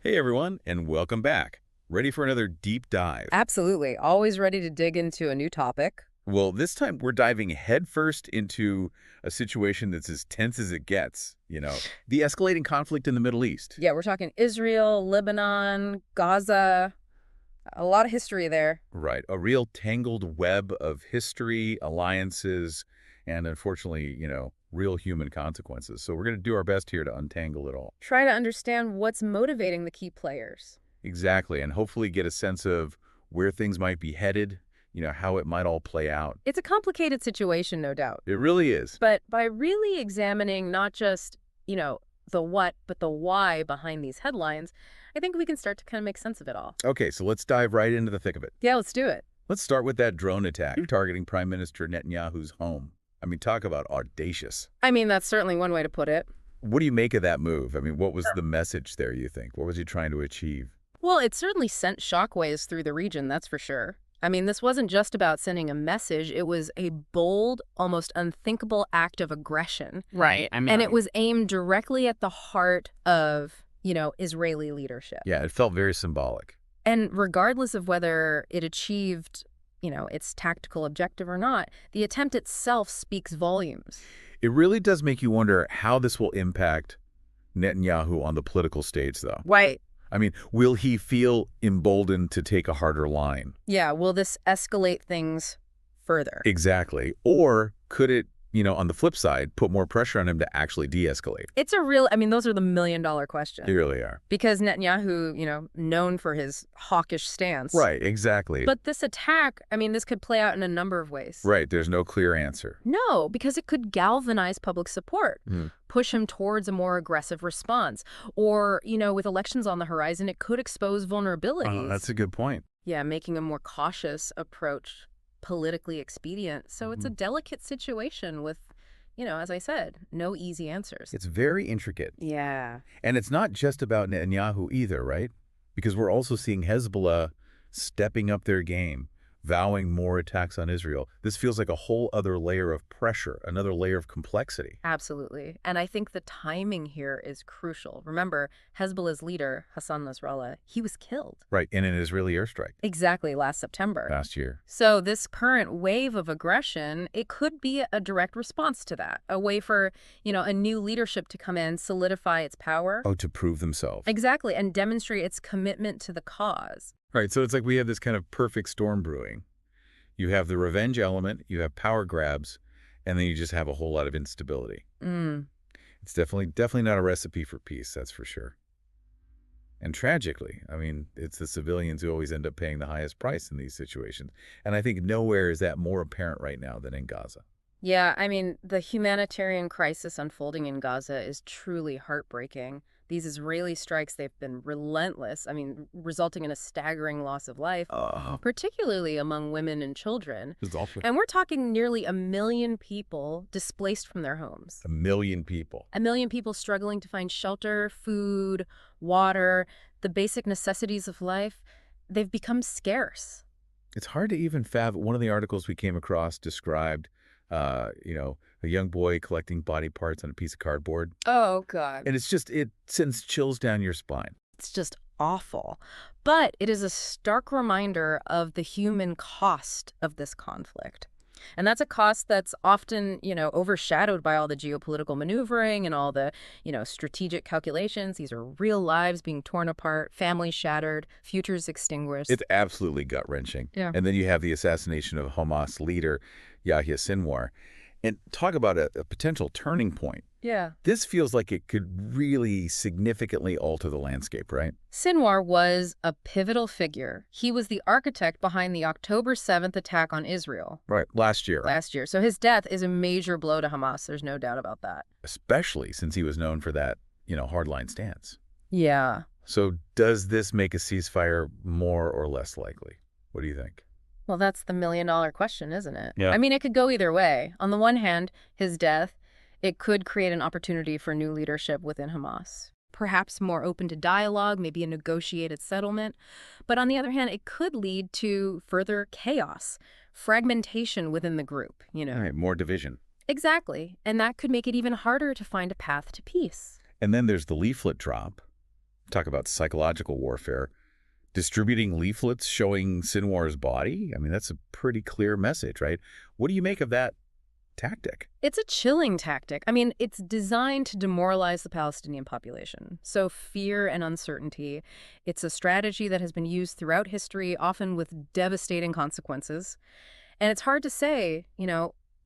Hey everyone, and welcome back. Ready for another deep dive? Absolutely. Always ready to dig into a new topic. Well, this time we're diving headfirst into a situation that's as tense as it gets, the escalating conflict in the Middle East. Yeah, we're talking Israel, Lebanon, Gaza, a lot of history there. Right, a real tangled web of history, alliances, and unfortunately, real human consequences. So we're going to do our best here to untangle it all. Try to understand what's motivating the key players. Exactly, and hopefully get a sense of where things might be headed, how it might all play out. It's a complicated situation, no doubt. It really is. But by really examining not just, the what, but the why behind these headlines, I think we can start to kind of make sense of it all. Okay, so let's dive right into the thick of it. Yeah, let's do it. Let's start with that drone attack targeting Prime Minister Netanyahu's home. I mean, talk about audacious. I mean, that's certainly one way to put it. What do you make of that move? I mean, what was the message there, you think? What was he trying to achieve? Well, it certainly sent shockwaves through the region, that's for sure. I mean, this wasn't just about sending a message. It was a bold, almost unthinkable act of aggression. Right. And it was aimed directly at the heart of, Israeli leadership. Yeah, it felt very symbolic. And regardless of whether it achieved, its tactical objective or not, the attempt itself speaks volumes. It really does make you wonder how this will impact Netanyahu on the political stage, though. Right. I mean, will he feel emboldened to take a harder line? Yeah, will this escalate things further? Exactly. Or could it, on the flip side, put more pressure on him to actually de-escalate? It's those are the million-dollar questions. They really are. Because Netanyahu, known for his hawkish stance. Right, exactly. But this attack, this could play out in a number of ways. Right, there's no clear answer. No, because it could galvanize public support, Hmm. push him towards a more aggressive response. Or, with elections on the horizon, it could expose vulnerabilities. Oh, that's a good point. Yeah, making a more cautious approach politically expedient. So it's a delicate situation with, as I said, no easy answers. It's very intricate. Yeah. And it's not just about Netanyahu either, right? Because we're also seeing Hezbollah stepping up their game, vowing more attacks on Israel. This feels like a whole other layer of pressure, another layer of complexity. Absolutely. And I think the timing here is crucial. Remember, Hezbollah's leader, Hassan Nasrallah, he was killed. Right, in an Israeli airstrike Exactly, last September. last year. So this current wave of aggression, it could be a direct response to that, a way for, a new leadership to come in, solidify its power. Oh, to prove themselves. Exactly, and demonstrate its commitment to the cause. Right, so it's like we have this kind of perfect storm brewing. You have the revenge element, you have power grabs, and then you just have a whole lot of instability. It's definitely not a recipe for peace, that's for sure. And tragically, it's the civilians who always end up paying the highest price in these situations. And I think nowhere is that more apparent right now than in Gaza. Yeah, the humanitarian crisis unfolding in Gaza is truly heartbreaking. These Israeli strikes, they've been relentless, resulting in a staggering loss of life, particularly among women and children. It's awful. And we're talking nearly 1 million people displaced from their homes. 1 million people. 1 million people struggling to find shelter, food, water, the basic necessities of life. They've become scarce. It's hard to even fathom. One of the articles we came across described, a young boy collecting body parts on a piece of cardboard. Oh, God. And it sends chills down your spine. It's just awful. But it is a stark reminder of the human cost of this conflict. And that's a cost that's often, overshadowed by all the geopolitical maneuvering and all the, strategic calculations. These are real lives being torn apart, families shattered, futures extinguished. It's absolutely gut-wrenching. Yeah. And then you have the assassination of Hamas leader Yahya Sinwar. And talk about a potential turning point. Yeah. This feels like it could really significantly alter the landscape, right? Sinwar was a pivotal figure. He was the architect behind the October 7th attack on Israel. Right, last year. So his death is a major blow to Hamas. There's no doubt about that. Especially since he was known for that, hardline stance. Yeah. So does this make a ceasefire more or less likely? What do you think? Well, that's the million-dollar question, isn't it? Yeah. It could go either way. On the one hand, his death, it could create an opportunity for new leadership within Hamas. Perhaps more open to dialogue, maybe a negotiated settlement. But on the other hand, it could lead to further chaos, fragmentation within the group, All right, more division. Exactly. And that could make it even harder to find a path to peace. And then there's the leaflet drop. Talk about psychological warfare. Distributing leaflets showing Sinwar's body? I mean, that's a pretty clear message, right? What do you make of that tactic? It's a chilling tactic. I mean, it's designed to demoralize the Palestinian population. So fear and uncertainty. It's a strategy that has been used throughout history, often with devastating consequences. And it's hard to say,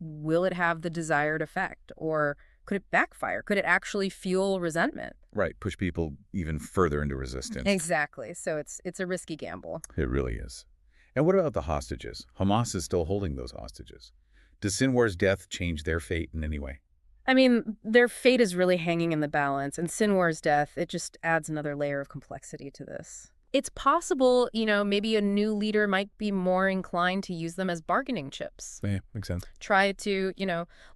will it have the desired effect? Or could it backfire? Could it actually fuel resentment? Right, push people even further into resistance. Exactly. So it's a risky gamble. It really is. And what about the hostages? Hamas is still holding those hostages. Does Sinwar's death change their fate in any way? I mean, their fate is really hanging in the balance, and Sinwar's death, it just adds another layer of complexity to this. It's possible, maybe a new leader might be more inclined to use them as bargaining chips. Yeah, makes sense. Try to,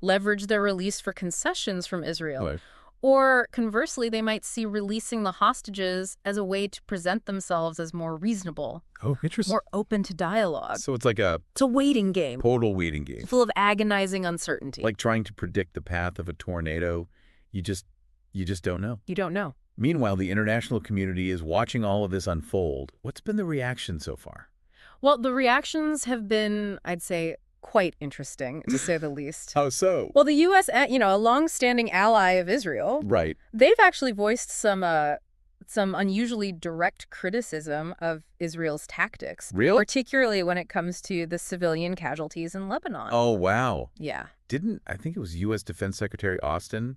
leverage their release for concessions from Israel. Right. Or conversely, they might see releasing the hostages as a way to present themselves as more reasonable, Oh, interesting. more open to dialogue. So it's like a It's a waiting game, total waiting game. full of agonizing uncertainty. Like trying to predict the path of a tornado. You just don't know. You don't know. Meanwhile, the international community is watching all of this unfold. What's been the reaction so far? Well, the reactions have been, I'd say, quite interesting, to say the least. How so? Well, the U.S., a long-standing ally of Israel, Right. they've actually voiced some unusually direct criticism of Israel's tactics. Really? Particularly when it comes to the civilian casualties in Lebanon. Oh, wow. Yeah. I think it was U.S. Defense Secretary Austin,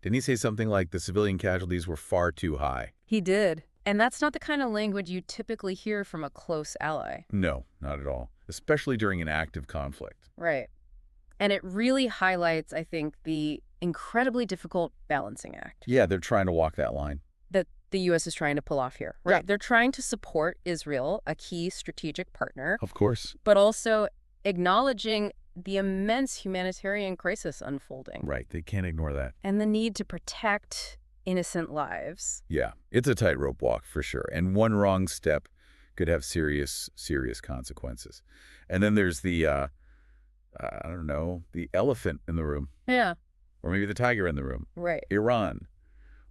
didn't he say something like the civilian casualties were far too high? He did. And that's not the kind of language you typically hear from a close ally. No, not at all, especially during an active conflict. Right. And it really highlights, I think, the incredibly difficult balancing act Yeah, they're trying to walk that line. that the U.S. is trying to pull off here. Yeah. Right. They're trying to support Israel, a key strategic partner, Of course. but also acknowledging the immense humanitarian crisis unfolding Right, they can't ignore that. and the need to protect innocent lives. Yeah, it's a tightrope walk for sure. And one wrong step could have serious, serious consequences. And then there's the, I don't know, the elephant in the room, Yeah, or maybe the tiger in the room, right. Iran.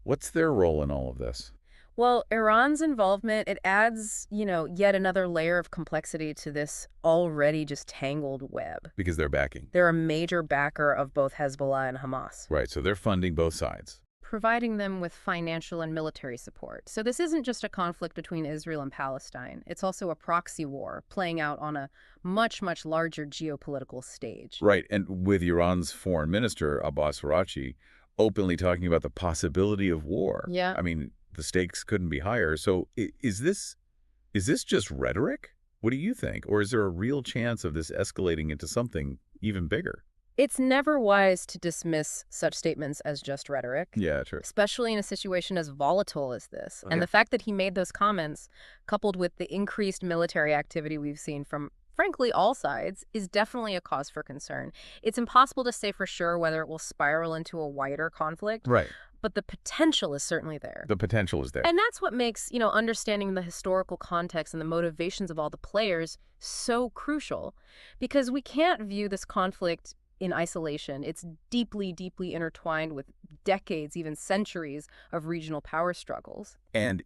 What's their role in all of this? Well, Iran's involvement, it adds, yet another layer of complexity to this already just tangled web. Because they're backing. They're a major backer of both Hezbollah and Hamas, Right, so they're funding both sides. providing them with financial and military support. So this isn't just a conflict between Israel and Palestine. It's also a proxy war playing out on a much, much larger geopolitical stage. Right, and with Iran's foreign minister, Abbas Araghchi, openly talking about the possibility of war. Yeah. I mean, the stakes couldn't be higher. So is this just rhetoric? What do you think? Or is there a real chance of this escalating into something even bigger? It's never wise to dismiss such statements as just rhetoric. Yeah, true. Especially in a situation as volatile as this. Okay. And the fact that he made those comments, coupled with the increased military activity we've seen from, frankly, all sides, is definitely a cause for concern. It's impossible to say for sure whether it will spiral into a wider conflict, Right. but the potential is certainly there. The potential is there. And that's what makes, understanding the historical context and the motivations of all the players so crucial. Because we can't view this conflict in isolation. It's deeply, deeply intertwined with decades, even centuries of regional power struggles. And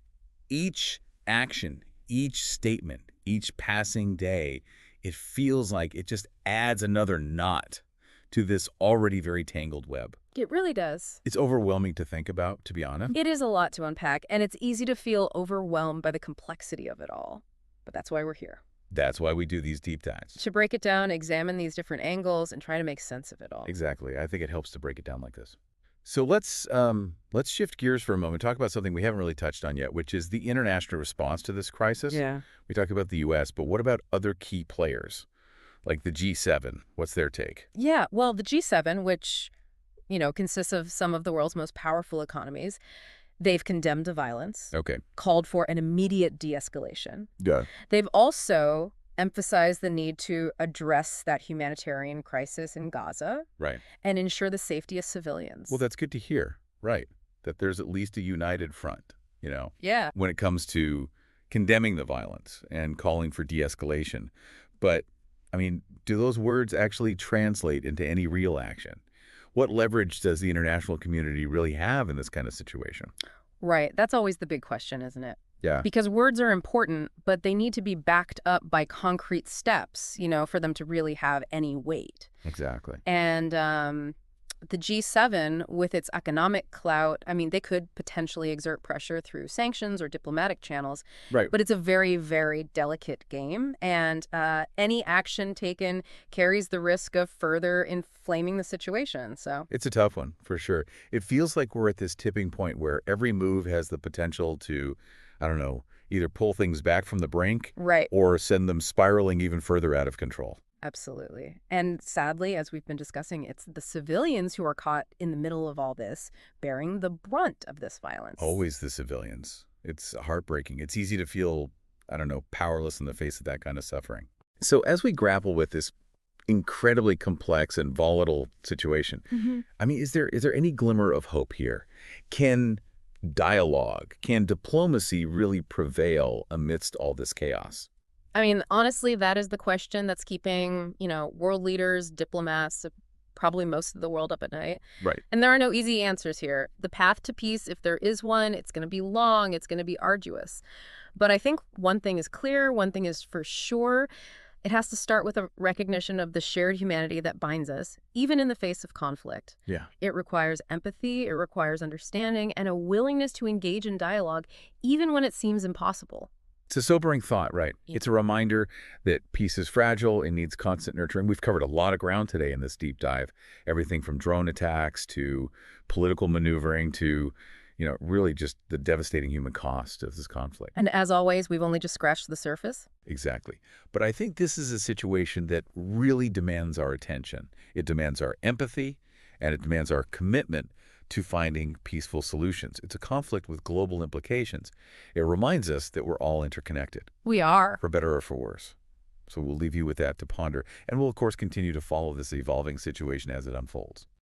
each action, each statement, each passing day, it feels like it just adds another knot to this already very tangled web. It really does. It's overwhelming to think about, to be honest. It is a lot to unpack, and it's easy to feel overwhelmed by the complexity of it all. But that's why we're here. That's why we do these deep dives. To break it down, examine these different angles, and try to make sense of it all. Exactly. I think it helps to break it down like this. So let's shift gears for a moment, talk about something we haven't really touched on yet, which is the international response to this crisis. Yeah. We talked about the U.S., but what about other key players, like the G7? What's their take? Yeah, well, the G7, which, consists of some of the world's most powerful economies, they've condemned the violence, Okay. called for an immediate de-escalation. Yeah. They've also emphasized the need to address that humanitarian crisis in Gaza Right. and ensure the safety of civilians. Well, that's good to hear. Right. That there's at least a united front, Yeah. when it comes to condemning the violence and calling for de-escalation. But, I mean, do those words actually translate into any real action? What leverage does the international community really have in this kind of situation? Right. That's always the big question, isn't it? Yeah, Because words are important, but they need to be backed up by concrete steps, for them to really have any weight. exactly. And the G7, with its economic clout, I mean, they could potentially exert pressure through sanctions or diplomatic channels, Right. but it's a very, very delicate game. And any action taken carries the risk of further inflaming the situation. So, It's a tough one, for sure. It feels like we're at this tipping point where every move has the potential to, I don't know, either pull things back from the brink right. or send them spiraling even further out of control. Absolutely. And sadly, as we've been discussing, it's the civilians who are caught in the middle of all this, bearing the brunt of this violence. Always the civilians. It's heartbreaking. It's easy to feel, I don't know, powerless in the face of that kind of suffering. So as we grapple with this incredibly complex and volatile situation, Mhm. I mean, is there any glimmer of hope here? Can dialogue, can diplomacy really prevail amidst all this chaos? I mean, honestly, that is the question that's keeping, world leaders, diplomats, probably most of the world up at night. Right. And there are no easy answers here. The path to peace, if there is one, it's going to be long, it's going to be arduous. But I think one thing is clear, one thing is for sure. It has to start with a recognition of the shared humanity that binds us, even in the face of conflict. Yeah. It requires empathy, it requires understanding, and a willingness to engage in dialogue, even when it seems impossible. It's a sobering thought, right? Yeah. It's a reminder that peace is fragile and needs constant nurturing. We've covered a lot of ground today in this deep dive. Everything from drone attacks to political maneuvering to, really just the devastating human cost of this conflict. And as always, we've only just scratched the surface. Exactly. But I think this is a situation that really demands our attention. It demands our empathy, and it demands our commitment to finding peaceful solutions. It's a conflict with global implications. It reminds us that we're all interconnected, We are. for better or for worse. So we'll leave you with that to ponder. And we'll, of course, continue to follow this evolving situation as it unfolds.